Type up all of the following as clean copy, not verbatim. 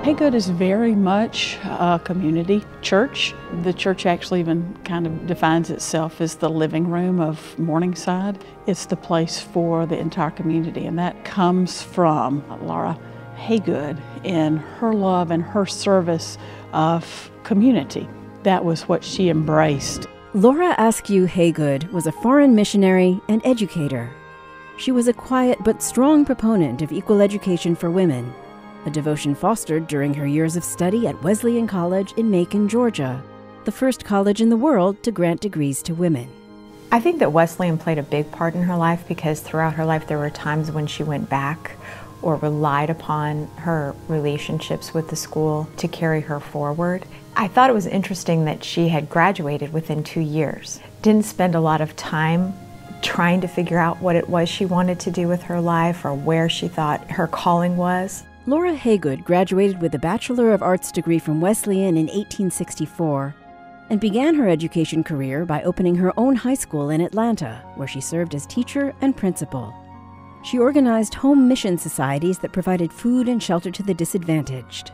Haygood is very much a community church. The church actually even kind of defines itself as the living room of Morningside. It's the place for the entire community, and that comes from Laura Haygood in her love and her service of community. That was what she embraced. Laura Askew Haygood was a foreign missionary and educator. She was a quiet but strong proponent of equal education for women, a devotion fostered during her years of study at Wesleyan College in Macon, Georgia, the first college in the world to grant degrees to women. I think that Wesleyan played a big part in her life because throughout her life there were times when she went back or relied upon her relationships with the school to carry her forward. I thought it was interesting that she had graduated within 2 years. Didn't spend a lot of time trying to figure out what it was she wanted to do with her life or where she thought her calling was. Laura Haygood graduated with a Bachelor of Arts degree from Wesleyan in 1864 and began her education career by opening her own high school in Atlanta, where she served as teacher and principal. She organized home mission societies that provided food and shelter to the disadvantaged.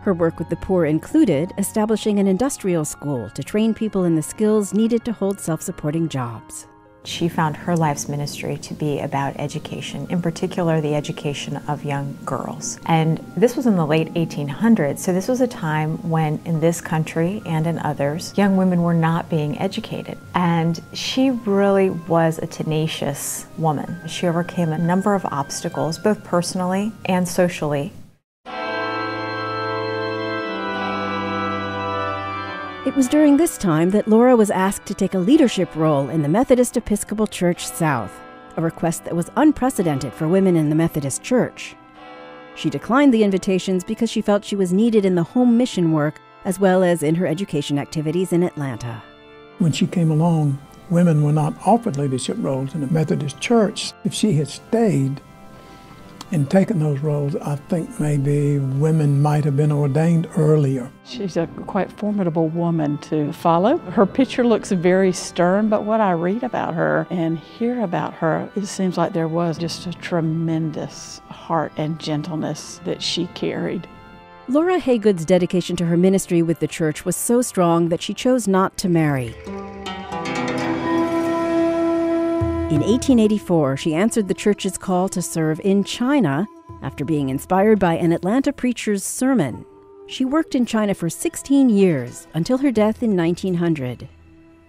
Her work with the poor included establishing an industrial school to train people in the skills needed to hold self-supporting jobs. She found her life's ministry to be about education, in particular the education of young girls. And this was in the late 1800s, so this was a time when in this country and in others, young women were not being educated. And she really was a tenacious woman. She overcame a number of obstacles, both personally and socially. It was during this time that Laura was asked to take a leadership role in the Methodist Episcopal Church South, a request that was unprecedented for women in the Methodist Church. She declined the invitations because she felt she was needed in the home mission work as well as in her education activities in Atlanta. When she came along, women were not offered leadership roles in the Methodist Church. If she had stayed and taken those roles, I think maybe women might have been ordained earlier. She's a quite formidable woman to follow. Her picture looks very stern, but what I read about her and hear about her, it seems like there was just a tremendous heart and gentleness that she carried. Laura Haygood's dedication to her ministry with the church was so strong that she chose not to marry. In 1884, she answered the church's call to serve in China after being inspired by an Atlanta preacher's sermon. She worked in China for 16 years until her death in 1900.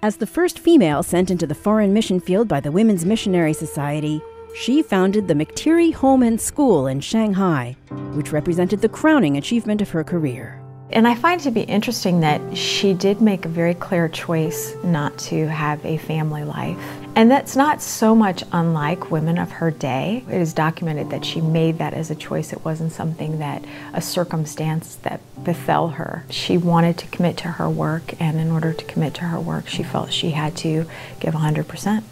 As the first female sent into the foreign mission field by the Women's Missionary Society, she founded the McTeary Home and School in Shanghai, which represented the crowning achievement of her career. And I find it to be interesting that she did make a very clear choice not to have a family life. And that's not so much unlike women of her day. It is documented that she made that as a choice. It wasn't something that, a circumstance that befell her. She wanted to commit to her work, and in order to commit to her work, she felt she had to give 100%.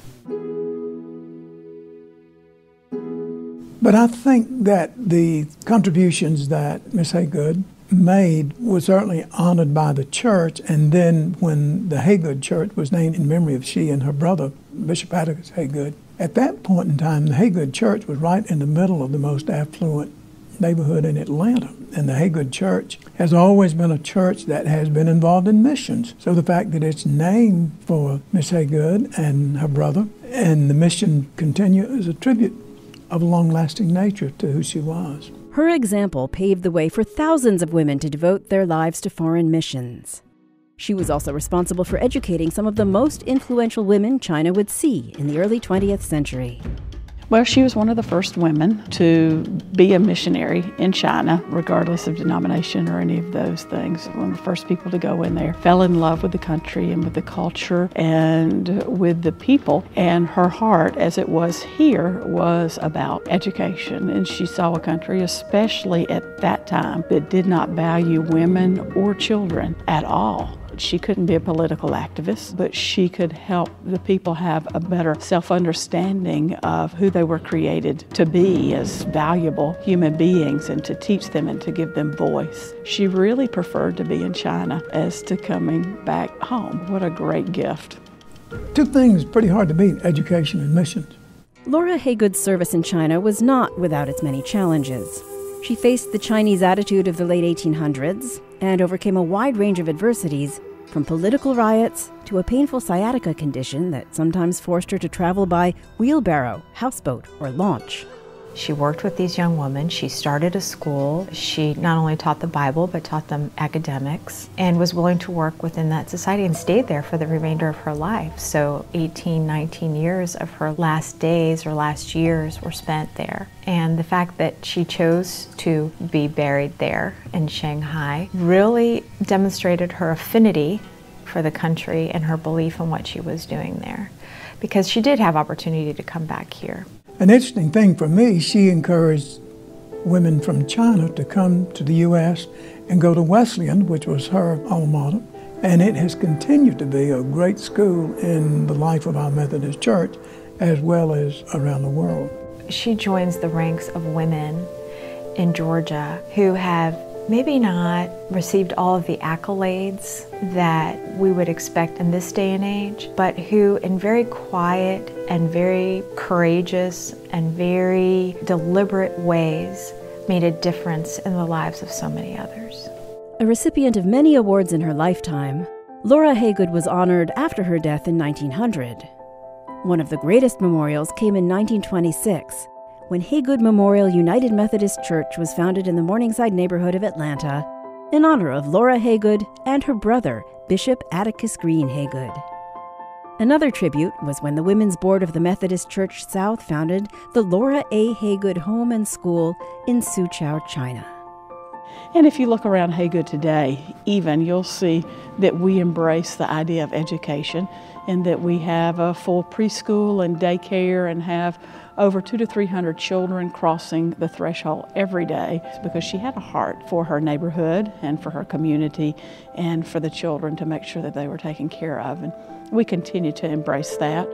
But I think that the contributions that Miss Haygood made was certainly honored by the church, and then when the Haygood Church was named in memory of she and her brother, Bishop Atticus Haygood, at that point in time, the Haygood Church was right in the middle of the most affluent neighborhood in Atlanta. And the Haygood Church has always been a church that has been involved in missions. So the fact that it's named for Miss Haygood and her brother, and the mission continue, is a tribute of a long-lasting nature to who she was. Her example paved the way for thousands of women to devote their lives to foreign missions. She was also responsible for educating some of the most influential women China would see in the early 20th century. Well, she was one of the first women to be a missionary in China, regardless of denomination or any of those things. One of the first people to go in there, fell in love with the country and with the culture and with the people. And her heart, as it was here, was about education. And she saw a country, especially at that time, that did not value women or children at all. She couldn't be a political activist, but she could help the people have a better self-understanding of who they were created to be as valuable human beings, and to teach them and to give them voice. She really preferred to be in China as to coming back home. What a great gift. Two things pretty hard to beat: education and missions. Laura Haygood's service in China was not without its many challenges. She faced the Chinese attitude of the late 1800s and overcame a wide range of adversities, from political riots to a painful sciatica condition that sometimes forced her to travel by wheelbarrow, houseboat, or launch. She worked with these young women. She started a school. She not only taught the Bible, but taught them academics, and was willing to work within that society and stayed there for the remainder of her life. So 18, 19 years of her last days or last years were spent there. And the fact that she chose to be buried there in Shanghai really demonstrated her affinity for the country and her belief in what she was doing there, because she did have opportunity to come back here. An interesting thing for me, she encouraged women from China to come to the U.S. and go to Wesleyan, which was her alma mater, and it has continued to be a great school in the life of our Methodist Church as well as around the world. She joins the ranks of women in Georgia who have maybe not received all of the accolades that we would expect in this day and age, but who in very quiet and very courageous and very deliberate ways made a difference in the lives of so many others. A recipient of many awards in her lifetime, Laura Haygood was honored after her death in 1900. One of the greatest memorials came in 1926, when Haygood Memorial United Methodist Church was founded in the Morningside neighborhood of Atlanta in honor of Laura Haygood and her brother, Bishop Atticus Green Haygood. Another tribute was when the Women's Board of the Methodist Church South founded the Laura A. Haygood Home and School in Suzhou, China. And if you look around Haygood today, even, you'll see that we embrace the idea of education and that we have a full preschool and daycare and have over 200 to 300 children crossing the threshold every day, because she had a heart for her neighborhood and for her community and for the children to make sure that they were taken care of. And we continue to embrace that.